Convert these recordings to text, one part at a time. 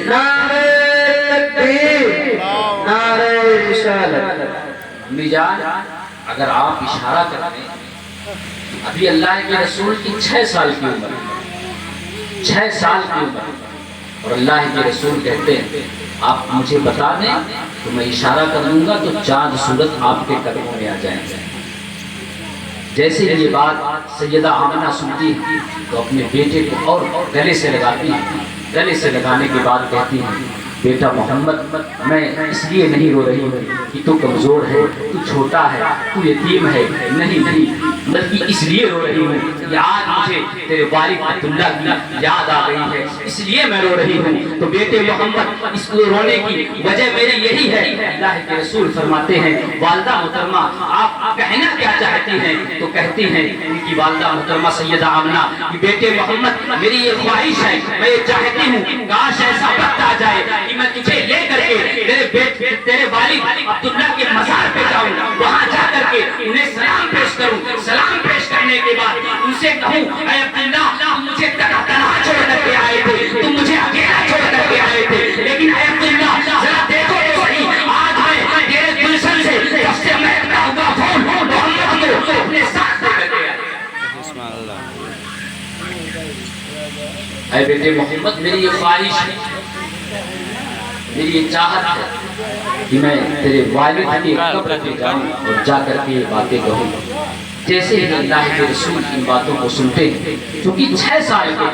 نعرہ تکبیر، نعرہ رسالت۔ امی جان اگر آپ اشارہ کرتے ابھی اللہ کے رسول کی 6 سال کی عمر، 6 سال کی عمر، اور اللہ کے رسول کہتے ہیں آپ مجھے بتا دیں تو میں اشارہ کر دوں گا تو چاند سورج آپ کے قدموں میں آ جائیں گے۔ جیسے یہ بات سیدہ آمنہ سنتی ہیں تو اپنے بیٹے کو اور گلے سے لگاتی ہیں، گلے سے لگانے کے بعد کہتی ہیں بیٹا محمد میں اس لیے نہیں رو رہی ہوں کہ تو کمزور ہے، تو چھوٹا ہے، تو یتیم ہے، نہیں بلکہ اس لیے رو رہی ہوں کہ آج مجھے تیرے والد عبداللہ کی یاد آ گئی ہے، اس لیے میں رو رہی ہوں۔ تو بیٹے محمد اس کو رونے کی وجہ میری یہی ہے۔ اللہ کے رسول فرماتے ہیں والدہ محترمہ آپ کہنا کیا چاہتی ہیں؟ تو کہتی ہیں ان کی والدہ محترمہ سیدہ آمنہ کہ بیٹے محمد میری یہ خواہش ہے، میں یہ چاہتی ہوں کاش ایسا وقت آ جائے کہ میں تجھے لے کر کے تیرے والد عبداللہ کے مزار پہ جاؤں، وہاں جا کر کے انہیں سلام پیش کروں، سلام پیش کرنے کے بعد ان سے کہوں اے عبداللہ تم مجھے تنہا چھوڑ کر کے آئے تھے، تم مجھے اکیلا چھوڑ کر کے آئے تھے، لیکن اے عبداللہ ذرا دیکھو تو صحیح آج میں تیرے گلشن سے جب سے مہکتا ہوا پھول محمد کو اپنے ساتھ لے کر کے آئے۔ اے بیٹے محمد میری یہ خواہش ہے، میری یہ چاہت ہے کہ میں تیرے والد کی قبر پہ جاؤں اور جا کر کے یہ باتیں کہوں۔ جیسے ہی اللہ کے رسول ان باتوں کو سنتے ہیں چونکہ 6 سال کے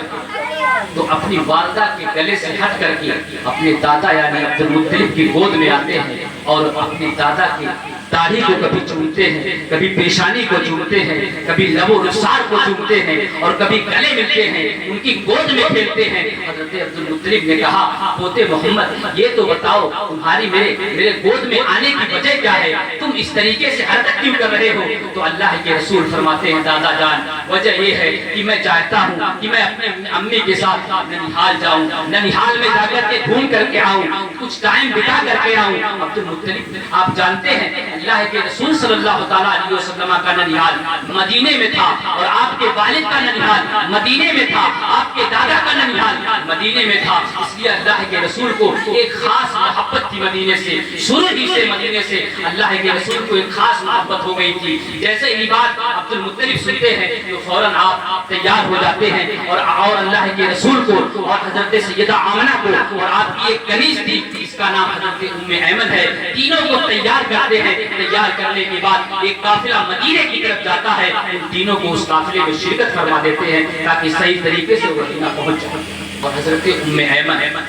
تو اپنی والدہ کے گلے سے ہٹ کر کے اپنے دادا یعنی عبدالمطلب کی گود میں آتے ہیں اور اپنے دادا کی داڑھی کو کبھی چومتے ہیں، کبھی پیشانی کو چومتے ہیں، کبھی لب و رخسار کو چومتے ہیں اور کبھی گلے ملتے ہیں، ان کی گود میں کھیلتے ہیں۔ حضرت عبدالمطلب نے کہا پوتے محمد یہ تو بتاؤ تمہاری میرے گود میں آنے کی وجہ کیا ہے، تم اس طریقے سے حرکت کیوں کر رہے ہو؟ تو اللہ کے رسول فرماتے ہیں دادا جان وجہ یہ ہے کہ میں چاہتا ہوں کہ میں اپنے امی کے ساتھ ننیحال جاؤں، ننیحال میں جا کر کے گھوم کر کے آؤں، کچھ ٹائم بتا کر کے آؤں۔ عبدالمطلب آپ جانتے ہیں اللہ کے رسول صلی اللہ تعالیٰ علیہ وسلم کا ننیحال مدینے میں تھا اور آپ کے والد کا ننیحال مدینے میں تھا، آپ کے دادا کا ننیحال مدینے میں تھا، اس لیے اللہ کے رسول کو ایک خاص محبت تھی مدینے سے، شروع ہی سے مدینے سے اللہ کے رسول کو ایک خاص محبت ہو گئی تھی۔ جیسے ہی بات عبدالمطلب سنتے ہیں تو فوراً آپ تیار ہو جاتے ہیں اور اللہ کے رسول کو اور حضرت سیدہ آمنہ کو اور آپ کی ایک کنیز تھی اس کا نام حضرت ام ایمن ہے، تینوں کو تیار کرتے ہیں۔ تیار کرنے کے بعد ایک قافلہ مدینے کی طرف جاتا ہے، ان تینوں کو اس قافلے میں شرکت فرما دیتے ہیں تاکہ صحیح طریقے سے وہ مدینہ پہنچ جائے۔ اور حضرت ام ایمن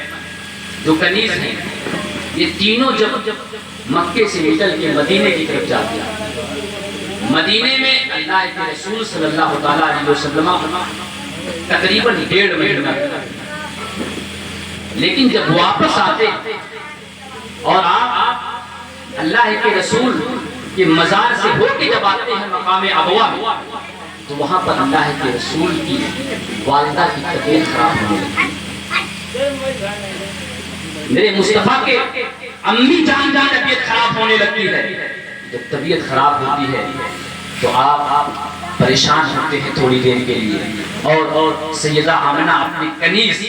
جو کنیز ہیں یہ تینوں جب مکے سے نکل کے مدینے کی طرف جاتے ہیں، مدینے میں اللہ کے رسول صلی اللہ تعالیٰ علیہ وسلم تقریباً 1.5 مہینہ، لیکن جب واپس آتے اور آپ اللہ کے رسول کے مزار سے ہو کے جب آتے ہیں مقام ابوا میں تو وہاں پر اللہ کے رسول کی والدہ کی طبیعت خراب ہونے لگی۔ میرے مصطفیٰ کے امی جان کی طبیعت خراب ہونے لگتی ہے۔ جب طبیعت خراب ہوتی ہے تو آپ پریشان ہوتے ہیں تھوڑی دیر کے لیے اور سیدہ آمنہ اپنی کنیز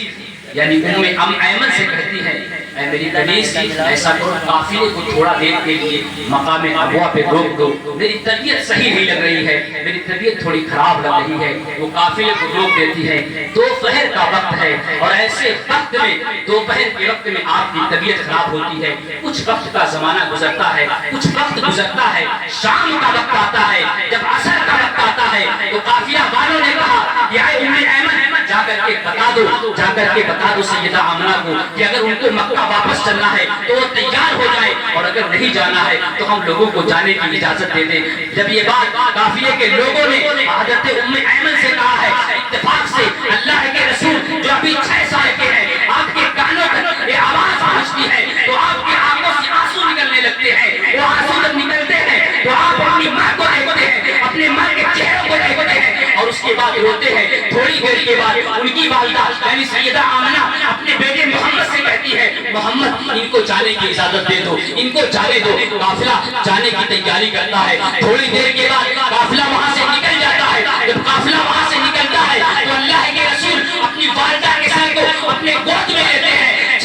یعنی ام ایمن سے کہتی ہے اے میری کنیز ایسا کرو قافلے کو تھوڑا دیر کے لیے مقام ابوا پہ روک دو، میری طبیعت صحیح نہیں لگ رہی ہے، میری طبیعت تھوڑی خراب لگ رہی ہے۔ وہ قافلے کو روک دیتی ہے۔ دوپہر کا وقت ہے اور ایسے وقت میں دوپہر کے وقت میں آپ کی طبیعت خراب ہوتی ہے، کچھ وقت کا زمانہ گزرتا ہے، کچھ وقت گزرتا ہے، شام کا وقت آتا ہے، جب عصر کا وقت آتا ہے تو قافلہ والوں نے کہا کہ اے ام ایمن جا کر کے بتا دو سیدہ آمنہ کو کہ اگر ان کو مکہ واپس چلنا ہے تو وہ تیار ہو جائے اور اگر نہیں جانا ہے تو ہم لوگوں کو جانے کی اجازت دے دیں۔ جب یہ بات قافلے کے لوگوں نے حضرت ام ایمن سے کہا ہے اتفاق سے اللہ کے رسول جو ابھی 6 سال کے ہیں آپ کے کانوں تک یہ آواز پہنچتی ہے تو آپ کی آنکھوں سے آنسو نکلنے لگتے ہیں۔ وہ آنسو جب نکلتے ہیں تو آپ اپنی ماں کو دیکھتے ہیں، اپنے ماں کے چہروں کو دیکھتے ہیں اور اس کے بعد روتے ہیں۔ تھوڑی دیر کے بعد ان کی والدہ یعنی سیدہ آمنہ اپنے بیٹے محمد سے کہتی ہے محمد ان کو جانے کی اجازت دے دو، ان کو جانے دو۔ قافلہ جانے کی تیاری کرتا ہے۔ تھوڑی دیر کے بعد قافلہ وہاں سے نکل جاتا ہے۔ جب قافلہ وہاں سے نکلتا ہے تو اللہ کے رسول اپنی والدہ کے سر کو اپنے گود میں لیتے ہیں،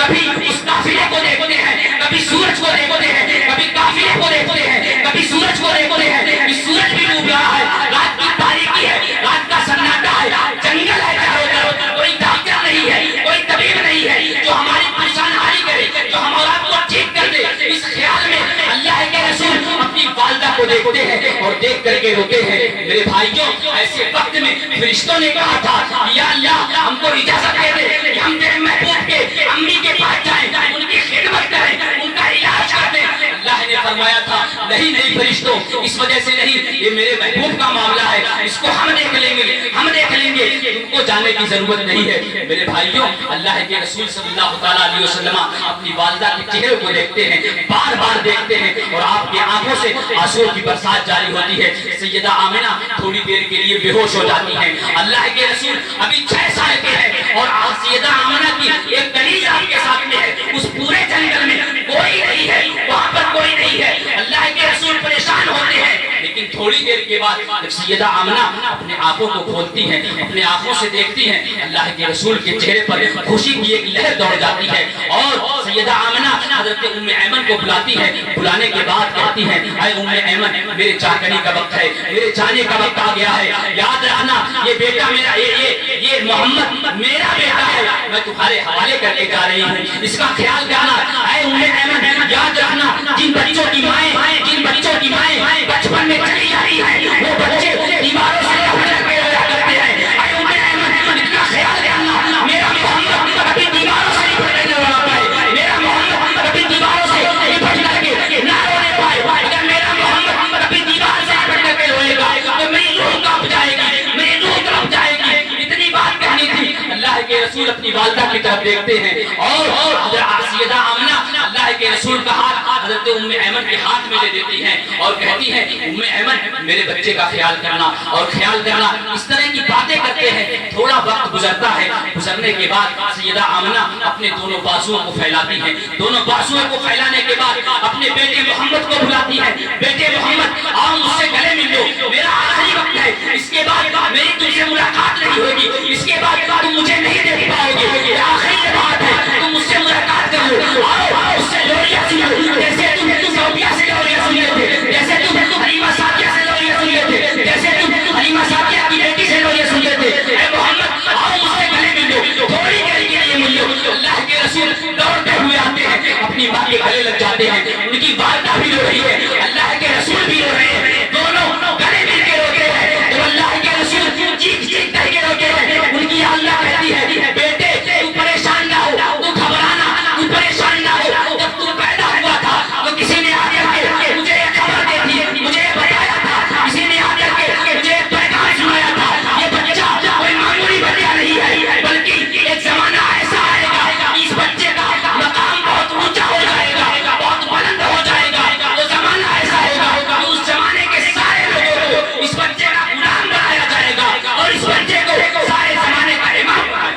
کبھی اس قافلے کو دیکھتے ہیں، کبھی سورج کو دیکھتے ہیں، کبھی قافلے کو دیکھتے ہیں، کبھی سورج کو دیکھتے ہیں کہ سورج بھی ڈوب رہا ہے، رات کی تاریکی ہے، رات کا سناٹا ہے، جنگل ہے چاروں طرف، کوئی ڈاکٹر نہیں ہے، کوئی طبیب نہیں ہے جو ہماری پریشان حالی کرے، جو ہمارا کو ٹھیک کر دے۔ اس خیال میں اللہ کے رسول اپنی والدہ کو دیکھتے ہیں اور دیکھ کر کے روتے ہیں۔ میرے بھائیوں، ایسے وقت میں فرشتوں نے کہا تھا یا اللہ ہم کو اجازت دے دے کہ ہم تیرے محبوب کے امی کے پاس جائیں، ان کی خدمت کریں، ان کا علاج کریں۔ اللہ نے فرمایا تھا نہیں فرشتوں، اس وجہ سے نہیں، یہ میرے محبوب کا معاملہ ہے، اس کو ہم دیکھ لیں گے، ہم دیکھ لیں گے، ان کو جانے کی ضرورت نہیں ہے۔ میرے بھائیوں، اللہ کے رسول صلی اللہ تعالیٰ علیہ وسلم اپنی والدہ کے چہرے کو دیکھتے ہیں، بار بار دیکھتے ہیں، اور آپ کی آنکھوں سے آنسو کی برسات جاری ہوتی ہے۔ سیدہ آمنہ تھوڑی دیر کے لیے بے ہوش ہو جاتی ہیں۔ اللہ کے رسول ابھی 6 سال کے ہیں اور سیدہ آمنہ کی ایک کنیز آپ کے سامنے ہے، اس پورے جنگل میں کوئی نہیں ہے، وہاں پر کوئی نہیں ہے۔ اللہ کے رسول پریشان ہوتے ہیں، لیکن تھوڑی دیر کے بعد جب سیدہ آمنہ اپنے آنکھوں کو کھولتی ہیں، اپنے آنکھوں سے دیکھتی ہیں، اللہ کے رسول کے چہرے پر خوشی کی ایک لہر دوڑ جاتی ہے، اور سیدہ آمنہ حضرت ام ایمن کو بلاتی ہے۔ بلانے کے بعد کہتی ہیں اے ام ایمن، میرے چاکنی کا وقت ہے، میرے جانے کا وقت آ گیا ہے، یاد رکھنا یہ بیٹا میرا، یہ محمد میرا بیٹا ہے، میں تمہارے حوالے کر کے جا رہی ہوں، اس کا خیال کرنا۔ اے ام ایمن، یاد رکھنا جن بچوں کی مائیں بچپن میں چلی جاتی ہیں، وہ بچے دیواروں سے لپٹ کے رویا کرتے ہیں۔ اے ام ایمن، ان کا خیال کرنا، میرا محمد کبھی دیواروں سے لپٹ کے نہ رونا پائے، میرا محمد کبھی دیواروں سے لپٹ کر کے نہ رونے پائے۔ اگر میرا محمد کبھی دیوار سے لپٹ کر کے روئے گا تو میری روح کانپ جائے گی، میری روح تڑپ جائے گی۔ اتنی بات کہنی تھی۔ اللہ کے رسول اپنی والدہ کی طرف دیکھتے ہیں، اور حضرت سیدہ آمنہ اللہ کے رسول کا ہاتھ حضرت ام ایمن کے ہاتھ میں دے دیتی ہیں اور کہتی ہیں ام ایمن، میرے بچے کا خیال کرنا اور خیال کرنا۔ اس طرح کی باتیں کرتے ہیں، تھوڑا وقت گزرتا ہے، گزرنے کے بعد سیدہ آمنہ اپنے دونوں بازوؤں کو پھیلاتی ہیں، دونوں بازوؤں کو پھیلانے کے بعد اپنے بیٹے محمد کو بلاتی ہیں، بیٹے محمد آؤ مجھ سے گلے مل لو، میرا آخری وقت ہے، اس کے بعد میری تم سے ملاقات نہیں ہوگی، اس کے بعد تم مجھے نہیں دیکھ پاؤ گے، یہ آخری بات ہے، تم مجھ سے ملاقات کر لو، آؤ اس سے لوریاں سنو، جیسے تم صوفیہ سے لوریاں سن لیتے، جیسے تم حلیمہ سعدیہ سے لوریاں سن لیتے، جیسے تم حلیمہ سعدیہ کی بیٹی سے لوریاں سن لیتے۔ اے محمد آؤ مجھ سے گلے مل لو، تھوڑی دیر کے لیے مل لو۔ اللہ کے رسول دوڑتے ہوئے آتے ہیں، اپنی ماں کے گلے لگ جاتے ہیں، ان کی والدہ بھی رو رہی ہے، اللہ کے رسول بھی رو رہے ہیں، دونوں گلے مل کے روتے ہیں، تو اللہ کے رسول چیخ چیخ کر کے روتے ہیں۔ ان کی اللہ کہتی ہے بیٹے تو پریشان نہ ہو، تو گھبرانا، تو پریشان نہ ہو، جب تو پیدا ہوا تھا تو کسی نے آ کر کے مجھے یہ خبر دے دی، مجھے یہ بتایا تھا، کسی نے آ کر کے مجھے ایک پیغام سنایا تھا، یہ بچہ کوئی معمولی بچہ نہیں ہے، بلکہ ایک زمانہ ایسا آئے گا اس بچے کا مقام بہت اونچا ہو جائے گا، بہت بلند ہو جائے گا، وہ زمانہ ایسا ہوگا کہ اس زمانے کے سارے لوگوں کو اس بچے کا غلام بنایا جائے گا اور اس بچے کو سارے زمانے کا امام بنایا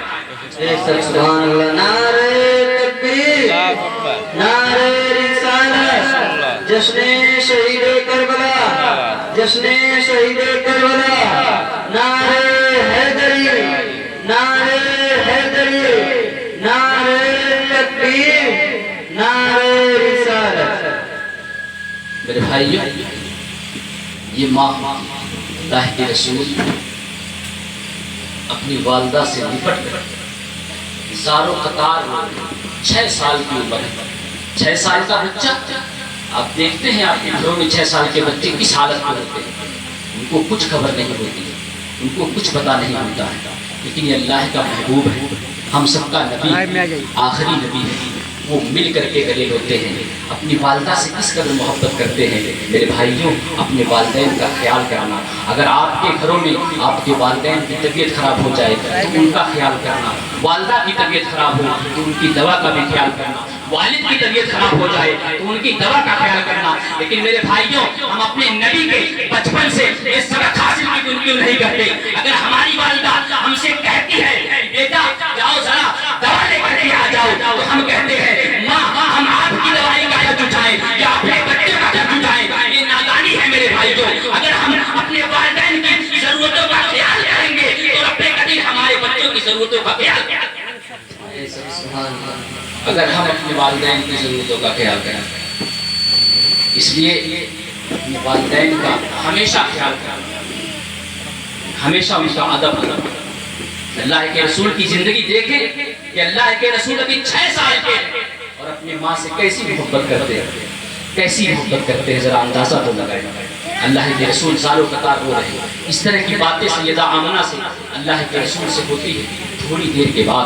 جائے گا۔ سبحان اللہ، نعرہ تکبیر، نعرہ رسالت، جشن شہید کربلا، جشن شہید کربلا، نعرہ حیدری، نعرہ حیدری، نعرہ تکبیر، نعرہ رسالت۔ میرے بھائیو، یہ ماں اللہ کے رسول اپنی والدہ سے لپٹ کر زارو قطار 6 سال کی عمر ہے، 6 سال کا بچہ، آپ دیکھتے ہیں آپ کے گھروں میں 6 سال کے بچے کس حالت میں ہوتے ہیں، ان کو کچھ خبر نہیں ہوتی، ان کو کچھ پتا نہیں ہوتا ہے، لیکن یہ اللہ کا محبوب ہے، ہم سب کا نبی ہے، آخری نبی ہے، وہ مل کر کے گلے ہوتے ہیں، اپنی والدہ سے کس قدر محبت کرتے ہیں۔ میرے بھائیوں، اپنے والدین کا خیال کرنا، اگر آپ کے گھروں میں آپ کے والدین کی طبیعت خراب ہو جائے تو ان کا خیال کرنا، والدہ کی طبیعت خراب ہو تو ان کی دوا کا بھی خیال کرنا، والد کی طبیعت خراب ہو جائے تو ان کی دوا کا خیال کرنا۔ لیکن میرے بھائیوں، ہم اپنے نبی کے بچپن سے یہ سبق حاصل کیوں نہیں کرتے؟ اگر ہماری والدہ ہم سے کہتی ہے بیٹا جاؤ ذرا دوا لے کر کے آ جاؤ، تو ہم کہتے ہیں ماں ہم آپ کی دوائی کا خرچ اٹھائیں یا اپنے بچے کا خرچ اٹھائیں، یہ نادانی ہے میرے بھائیوں۔ اگر ہم اپنے والدین کی ضرورتوں کا خیال کریں گے تو رب کریم ہمارے بچوں کی ضرورتوں کا خیال کریں گے۔ اگر ہم اپنے والدین کی ضرورتوں کا خیال کریں، اس لیے اپنے والدین کا ہمیشہ خیال کریں، ہمیشہ ان کا ادب کریں۔ اللہ کے رسول کی زندگی دیکھیں کہ اللہ کے رسول ابھی 6 سال کے ہیں اور اپنی ماں سے کیسی محبت کرتے ہیں، کیسی محبت کرتے ہیں، ذرا اندازہ تو لگائیں۔ اللہ کے رسول سالوں قطار ہو رہے ہیں۔ اس طرح کی باتیں سیدہ آمنہ سے اللہ کے رسول سے ہوتی ہے۔ تھوڑی دیر کے بعد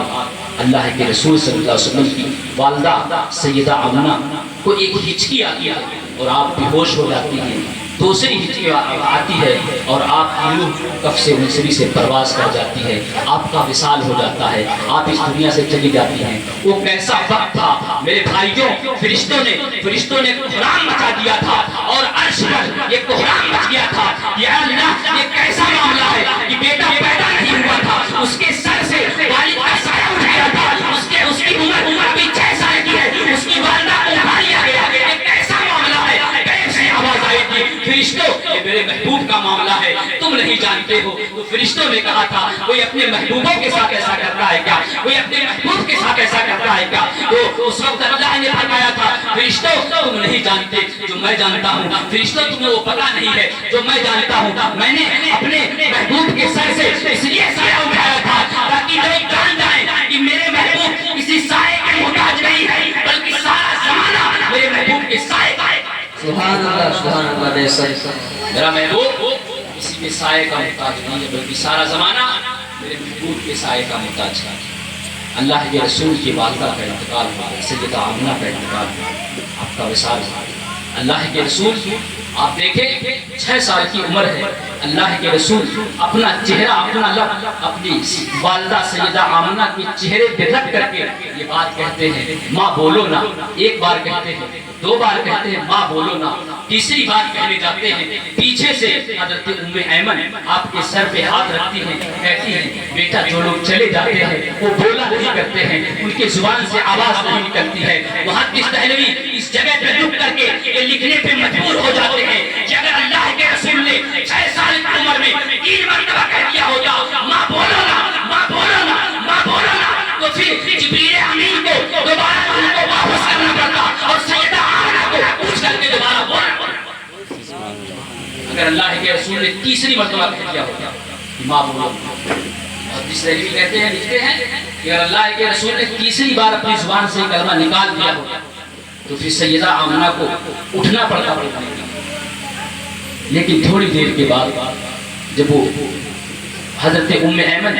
اللہ کے رسول صلی اللہ علیہ وسلم کی والدہ سیدہ آمنہ کو ایک ہچکی آتی ہے اور آپ بے ہوش ہو جاتی ہیں۔ دوسری ہچکی آتی ہے اور آپ کی روح کف سے منصری سے پرواز کر جاتی ہے، آپ کا وصال ہو جاتا ہے، آپ اس دنیا سے چلی جاتی ہیں۔ وہ کیسا وقت تھا میرے بھائیوں، فرشتوں نے کوہرام مچا دیا تھا اور عرش پر یہ کوہرام مچ گیا تھا۔ یا اللہ، یہ کیسا معاملہ ہے کہ بیٹا پیدا نہیں ہوا تھا، اس کے سر سے والد کا سایہ اٹھ گیا تھا، اس کی عمر ابھی 6 سال کی ہے، اس کی والدہ کو اٹھا لیا گیا۔ یہ کیسا معاملہ ہے؟ کیسے آواز آئی تھی؟ فرشتوں، یہ میرے محبوب کا معاملہ ہے، تم نہیں جانتے ہو۔ تو فرشتوں نے کہا تھا کوئی اپنے محبوبوں کے ساتھ ایسا کرتا ہے کیا؟ کوئی اپنے محبوب کے ساتھ ایسا کرتا ہے کیا؟ تو اس وقت اللہ نے فرمایا تھا فرشتوں تم نہیں جانتے جو میں جانتا ہوں، فرشتوں تمہیں وہ پتہ نہیں ہے جو میں جانتا ہوں۔ میں نے اپنے محبوب کے سر سے اس لیے سایہ اٹھایا تھا تاکہ لوگ جان جائیں کہ میرے محبوب کسی سائے کے محتاج نہیں ہے، بلکہ سارا زمانہ میرے محبوب کے سائے کا ہے۔ سبحان اللہ بے شک۔ میرا محبوب کسی کے سائے کا محتاج نہیں ہے، بلکہ سارا زمانہ میرے محبوب کے سائے کا محتاج ہے۔ اللہ کے رسول کی والدہ کا انتقال ہوا، سیدہ آمنہ کا انتقال ہوا، آپ کا وصال ہوا۔ اللہ کے رسول آپ دیکھیں 6 سال کی عمر ہے، اللہ کے رسول اپنا چہرہ، اپنا لب اپنی والدہ سیدہ آمنہ کے چہرے پہ رکھ کر کے یہ بات کہتے ہیں ماں بولو نا۔ ایک بار کہتے ہیں، 2 بار کہتے ہیں ماں بولو نا، تیسری بار کہنے جاتے ہیں پیچھے سے حضرت ام ایمن آپ کے سر پہ ہاتھ رکھتی ہیں، کہتی ہیں بیٹا جو لوگ چلے جاتے ہیں وہ بولا نہیں کرتے ہیں، ان کے زبان سے آواز نہیں نکلتی ہے۔ محدث دہلوی اس جگہ پہ رک کر کے یہ لکھنے پہ مجبور ہو جاتے ہیں کہ اگر اللہ کے رسول نے 6 سال کی عمر میں 3 مرتبہ کہہ دیا ہوتا ماں بولو نا، ماں بولو نا، ماں بولو نا، تو پھر جبریل امین کو دوبارہ ان کو واپس کرنا پڑتا اور سیدہ آمنہ کو پوچھ کر کے دوبارہ بولنا پڑتا۔ اگر اللہ کے رسول نے تیسری مرتبہ کہہ دیا ہوتا کہ ماں بولو، اور جس طرح کہتے ہیں لکھتے ہیں کہ اگر اللہ کے رسول نے تیسری بار اپنی زبان سے کلمہ نکال دیا ہوتا تو پھر سیدہ آمنہ کو اٹھنا پڑتا۔ لیکن تھوڑی دیر کے بعد جب وہ حضرت ام ایمن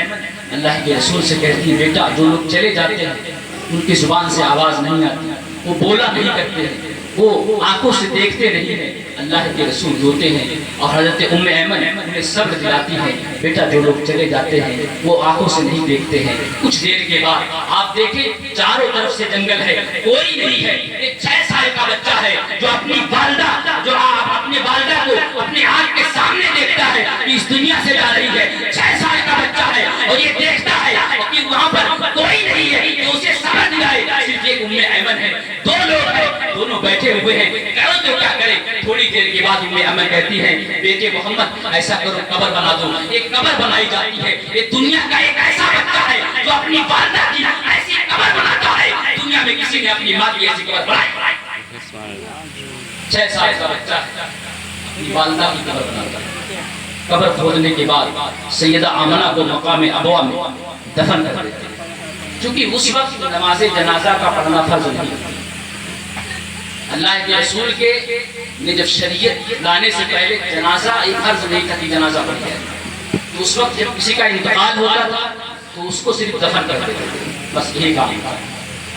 اللہ کے رسول سے کہتی ہے بیٹا جو لوگ چلے جاتے ہیں ان کی زبان سے آواز نہیں آتی، وہ بولا نہیں کرتے ہیں، وہ آنکھوں سے دیکھتے نہیں ہیں، اللہ کے رسول روتے ہیں اور حضرت ام ایمن انہیں صبر دلاتی ہیں بیٹا جو لوگ چلے جاتے ہیں وہ آنکھوں سے نہیں دیکھتے ہیں۔ کچھ دیر کے بعد آپ دیکھیں چاروں طرف سے جنگل ہے، کوئی نہیں ہے، ایک 6 سال کا بچہ ہے جو اپنی والدہ کو اپنے آنکھ کے سامنے دیکھتا ہے کہ اس دنیا سے جا رہی ہے، 6 سال کا بچہ ہے اور یہ دیکھتا ہے کہ وہاں پر کوئی نہیں ہے کہ اسے سمجھ دلائے، صرف ایک ام ایمن ہے، 2 لوگ ہیں، دونوں بیٹھے ہوئے ہیں، کرو تو کیا کرے۔ تھوڑی دیر کے بعد ام ایمن کہتی ہے بیٹے محمد ایسا کرو قبر بنا دو۔ ایک قبر بنائی جاتی ہے، یہ دنیا کا ایک ایسا بچہ ہے جو اپنی والدہ کی ایسی قبر بناتا ہے، دنیا میں کسی نے اپنی ماں کی ایسی قبر بنائی۔ 6 سال کا بچہ ہے اپنی والدہ کی قبر بناتا ہے۔ قبر کھودنے کے بعد سیدہ آمنہ کو مقام ابوا میں دفن کر دیتے ہیں، چونکہ اس وقت نماز جنازہ کا پڑھنا فرض نہیں۔ اللہ کے رسول کے نے جب شریعت لانے سے پہلے جنازہ ایک فرض نہیں تھا کہ جنازہ پڑھ جائے، تو اس وقت جب کسی کا انتقال ہوتا تھا تو اس کو صرف دفن کر دیتے تھے، بس یہی کام تھا۔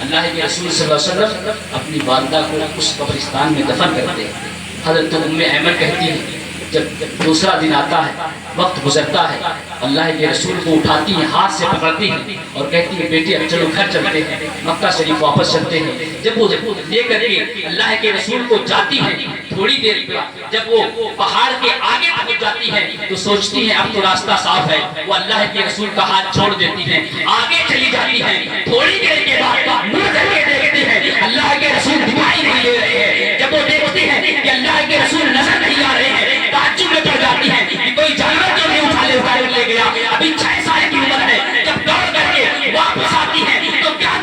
اللہ کے رسول صلی اللہ علیہ وسلم اپنی والدہ کو اس قبرستان میں دفن کرتے ہیں۔ حضرت ام ایمن کہتی ہے جب دوسرا دن آتا ہے، وقت گزرتا ہے، اللہ کے رسول کو اٹھاتی ہیں، ہاتھ سے پکڑتی ہیں اور کہتی ہیں بیٹے اب چلو گھر چلتے ہیں، مکہ شریف واپس چلتے ہیں۔ جب وہ لے کر کے اللہ کے رسول کو جاتی ہیں، تھوڑی دیر بعد جب وہ پہاڑ کے آگے پہنچ جاتی ہیں تو سوچتی ہیں اب تو راستہ صاف ہے، وہ اللہ کے رسول کا ہاتھ چھوڑ دیتی ہیں، آگے چلی جاتی ہیں۔ تھوڑی دیر کے بعد منہ کر کے دیکھتی ہیں اللہ کے رسول دکھائی نہیں دے رہے ہیں۔ جب وہ دیکھتی ہیں کہ اللہ کے رسول نظر نہیں آ رہے ہیں، تعجب میں پڑ جاتی ہیں کہ کوئی جانور تو نہیں اٹھا لے گیا، ابھی 6 سال کی عمر ہے۔ جب دوڑ کر کے واپس آتی ہیں تو کیا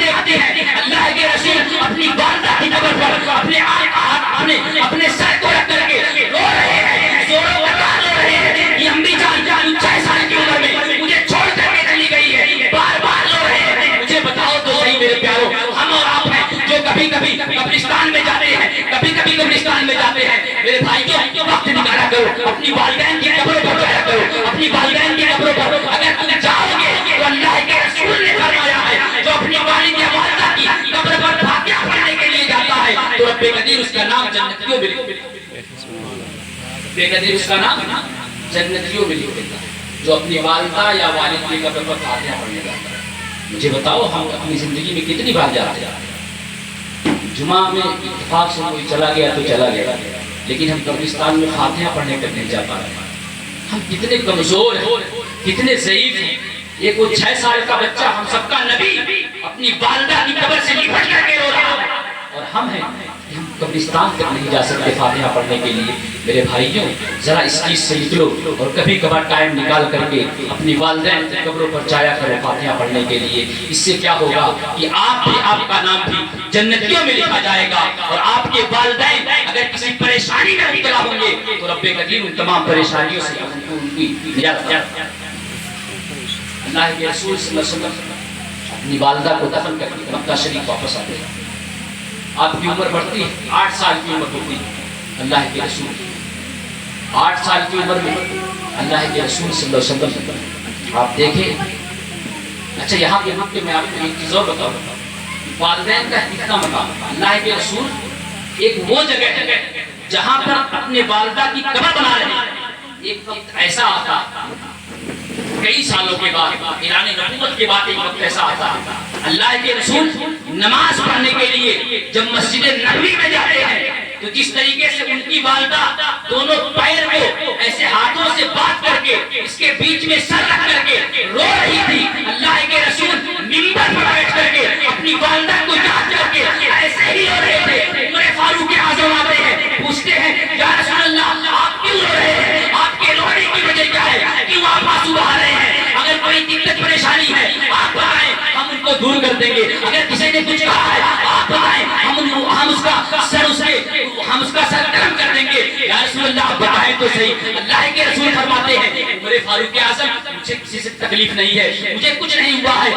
کبھی کبھی قبرستان میں جاتے ہیں، کبھی کبھی قبرستان میں جاتے ہیں، میرے بھائیوں وقت نکالا کرو، اپنی والدین کی قبروں پر جایا کرو، اپنی والدین کی قبروں پر اگر تم جاؤ گے تو اللہ کے رسول نے فرمایا ہے جو اپنی والد یا والدہ کی قبر پر فاتحہ پڑھنے کے لیے جاتا ہے تو رب قدیر اس کا نام جنتیوں میں لکھ دیتا ہے، رب قدیر اس کا نام جنتیوں میں لکھ دیتا ہے جو اپنی والدہ یا والد کی قبر پر فاتحہ پڑھنے جاتا ہے۔ مجھے بتاؤ ہم اپنی زندگی میں کتنی بار جاتے ہیں؟ جمعہ میں اتفاق سے کوئی چلا گیا تو چلا گیا، لیکن ہم قبرستان میں فاتحہ پڑھنے تک نہیں جا پا رہے۔ ہم کتنے کمزور ہیں، کتنے ضعیف ہیں۔ ایک وہ 6 سال کا بچہ ہم سب کا نبی اپنی والدہ کی قبر سے لپٹ کر کے رو رہا ہے، اور ہم ہیں ہم قبرستان تک نہیں جا سکتے فاتحہ پڑھنے کے لیے۔ میرے بھائیوں ذرا اس چیز سے نکلو اور کبھی کبھار ٹائم نکال کر کے اپنی والدین کی قبروں پر جایا کرو فاتحہ پڑھنے کے لیے۔ اس سے کیا ہوگا کہ آپ کا نام بھی جنتیوں میں لکھا جائے گا، اور آپ کے والدین اگر کسی پریشانی میں مبتلا ہوں گے تو رب قدیر ان تمام پریشانیوں سے ان کی نجات۔ اللہ کے رسول صلی اللہ علیہ وسلم اپنی والدہ کو دفن کر کے مکہ شریف واپس آتے ہیں۔ آپ کی عمر بڑھتی ہے، 8 سال کی عمر ہوتی ہے۔ اللہ کے رسول 8 سال کی عمر میں اللہ کے رسول صلی اللہ علیہ وسلم آپ دیکھیں۔ اچھا یہاں پہ میں آپ کو ایک چیز اور بتاؤں، والدین کا کتنا مقام۔ اللہ کے رسول ایک وہ جگہ ہے جہاں پر اپنے والدہ کی قبر بنا رہے ہیں۔ ایک وقت ایسا آتا کئی سالوں کے بعد، اعلان نبوت کے بعد ایک وقت ایسا آتا اللہ کے رسول نماز پڑھنے کے لیے جب مسجد نبوی میں جاتے ہیں تو جس طریقے سے ان کی والدہ دونوں پیر کو ایسے ہاتھوں سے باندھ کر کے اس کے بیچ میں سر رکھ کر کے رو رہی تھی، اللہ کے رسول منبر پر بیٹھ کر کے اپنی والدہ کو یاد کر کے ایسے ہی رو رہے تھے۔ عمر فاروق اعظم آتے ہیں، پوچھتے ہیں یا رسول اللہ آپ کیوں رو رہے ہیں؟ آپ کے رونے کی وجہ کیا ہے؟ کیوں آپ آنسو بہا رہے ہیں؟ اگر کوئی دقت پریشانی ہے آپ بتائیں، ہم ان کو دور کر دیں گے۔ اگر کسی نے کچھ کہا ہے آپ بتائیں، ہم اس کا سر گرم کر دیں گے۔ یا رسول اللہ آپ بتائیں تو صحیح۔ اللہ کے رسول فرماتے ہیں عمر فاروق اعظم مجھے کسی سے تکلیف نہیں ہے، مجھے کچھ نہیں ہوا ہے،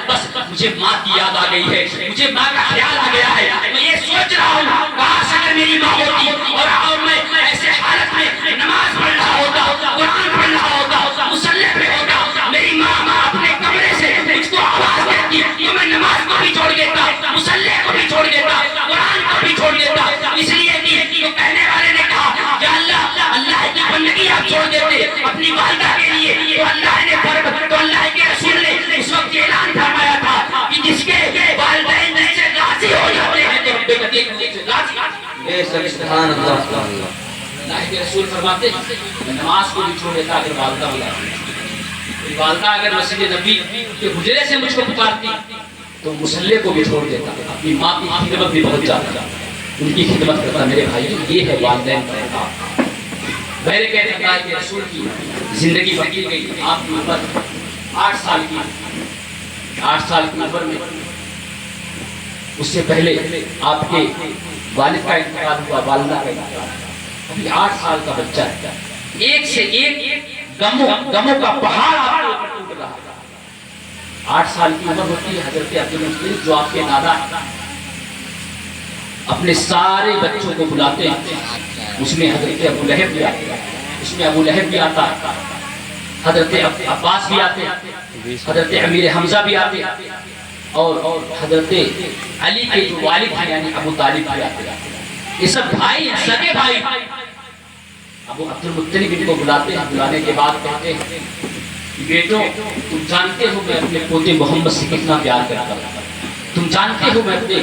بس مجھے ماں کی یاد آ گئی ہے، مجھے ماں کا خیال آ گیا ہے۔ میں یہ سوچ رہا ہوں کاش اگر میری ماں ہوتی اور میں ایسے حالت میں نماز پڑھ رہا ہوتا، قرآن پڑھ رہا ہوتا، مصلی پہ ہوتا، میری ماں اپنے کمرے سے مجھ کو آواز دیتی تو میں نماز کو بھی چھوڑ دیتا، مصلی کو بھی چھوڑ دیتا، قرآن کو بھی چھوڑ دیتا، اس لیے کہ تو کہنے والے نے کہا کہ اللہ کی بندگی آپ چھوڑ دیتے اپنی والدہ کے لیے، تو اللہ کے رسول نے اس وقت اعلان فرمایا تھا کہ جس کے والدین جس سے راضی ہو جاتے ہیں تو رب قدیر ان سے راضی۔ سبحان اللہ۔ اللہ کے رسول فرماتے ہیں میں نماز کو بھی چھوڑ دیتا اگر والدہ بلاتی، میری والدہ اگر مسجد نبی کے حجرے سے مجھ کو پکارتی تو مصلی کو بھی چھوڑ دیتا، اپنی ماں کی خدمت بھی پہنچ جاتا، ان کی خدمت کرتا۔ میرے بھائی یہ ہے والدین کا انعام۔ میرے کہتے ہیں اللہ کے رسول کی زندگی بتائی گئی، آپ کی عمر 8 سال کی، 8 سال کی عمر میں اس سے پہلے آپ کے والد کا انتقال ہوا، والدہ کا انتقال، ابھی 8 سال کا بچہ ہے، ایک سے ایک غموں کا پہاڑ آپ کے اوپر ٹوٹ رہا ہے۔ 8 سال کی عمر ہوتی ہے حضرت عبدالمطلب جو آپ کے دادا اپنے سارے بچوں کو بلاتے ہیں، اس میں حضرت ابو لہب بھی آتے ہیں، اس میں ابو لہب بھی آتا ہے، حضرت عباس بھی آتے ہیں، حضرت امیر حمزہ بھی آتے ہیں، اور حضرت علی کے جو والد ہیں یعنی ابو طالب بھی آتے ہیں۔ یہ سب بھائی ہیں، سگے بھائی۔ ابو عبدالمطلب ان کو بلاتے ہیں، بلانے کے بعد کہتے ہیں بیٹو تم جانتے ہو میں اپنے پوتے محمد سے کتنا پیار کرتا ہوں، تم جانتے ہو میں اپنے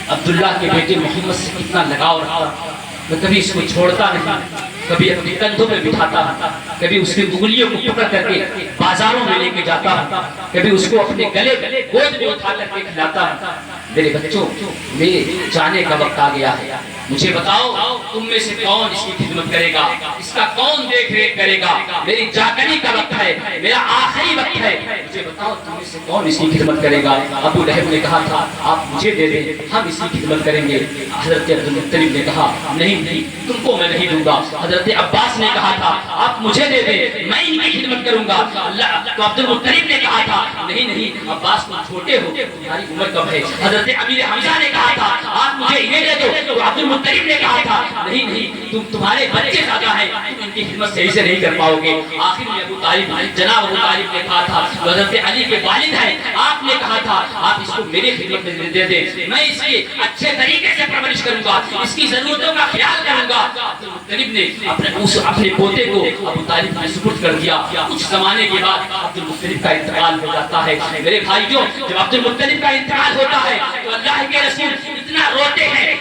عبداللہ کے بیٹے محمد سے کتنا لگاؤ رکھتا ہوں، میں کبھی اس کو چھوڑتا نہیں، کبھی اپنے کندھوں میں بٹھاتا ہوں، کبھی اس کی انگلیوں کو پکڑ کر کے بازاروں میں لے کے جاتا ہوں، کبھی اس کو اپنے گلے گود میں اٹھا کر کے کھلاتا ہوں۔ میرے بچوں میرے جانے کا وقت آ گیا ہے، مجھے بتاؤ تم میں سے کون اس کی خدمت کرے گا، اس کا کون دیکھ ریکھ کرے گا، میری جاگنے کا وقت ہے، میرا آخری وقت ہے، مجھے بتاؤ تم میں سے کون اس کی خدمت کرے گا۔ ابو لہب نے کہا تھا آپ مجھے دے دیں، ہم اس کی خدمت کریں گے۔ حضرت عبد المطلب نے کہا نہیں تم کو میں نہیں دوں گا۔ حضرت عباس نے کہا تھا آپ مجھے دے دیں، میں ان کی خدمت کروں گا۔ تو عبد المطلب نے کہا تھا نہیں عباس تم چھوٹے ہو، تمہاری عمر کم ہے۔ حضرت امیر حمزہ نے کہا تھا آپ مجھے انہیں دے دو۔ تو عبد المطلب نے کہا تھا نہیں تمہارے بچے زیادہ ہیں، تم ان کی خدمت صحیح سے نہیں کر پاؤ گے۔ آخر میں ابو طالب جناب ابو طالب نے کہا تھا حضرت علی کے والد ہیں، آپ نے کہا تھا آپ اس کو میری خدمت میں دے دیں، میں اس کی اچھے طریقے سے پرورش کروں گا، اس کی ضرورتوں کا خیال کروں گا۔ عبد المطلب نے اپنے پوتے کو ابو طالب میں سپرد کر دیا۔ کچھ زمانے کے بعد عبد المطلب کا انتقال ہو جاتا ہے۔ میرے بھائیوں جب عبد المطلب کا انتقال ہوتا ہے تو اللہ کے رسول اتنا روتے ہیں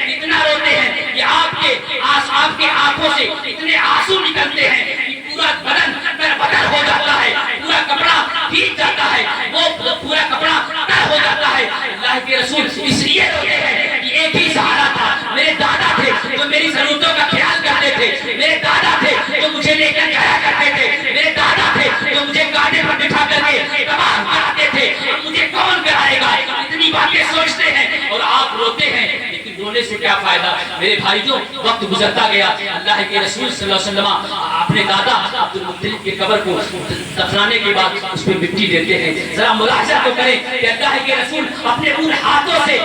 کہ آپ کے آنکھوں سے اتنے آنسو نکلتے ہیں کہ پورا بدن بدر ہو جاتا ہے، پورا کپڑا بھیگ جاتا ہے، وہ پورا کپڑا تر ہو جاتا ہے۔ اللہ کے رسول اس لیے روتے ہیں کہ ایک ہی سہارا تھا، میرے دادا تھے جو میری ضرورتوں کا خیال کرتے تھے، میرے دادا تھے جو مجھے لے کر جایا کرتے تھے، میرے دادا تھے جو مجھے گاڑی پر بٹھا کر کے تباہ کراتے تھے، مجھے کون کرائے گا، اتنی باتیں سوچتے ہیں اور آپ روتے ہیں۔ لیکن رونے سے کیا فائدہ میرے بھائیوں، وقت گزرتا گیا۔ اللہ کے رسول صلی اللہ علیہ وسلم اپنے دادا عبد المطلب کے قبر کو دفنانے کے بعد اس پہ مٹی دیتے ہیں۔ ذرا ملاحظہ تو کریں کہ اللہ کے رسول اپنے ان ہاتھوں سے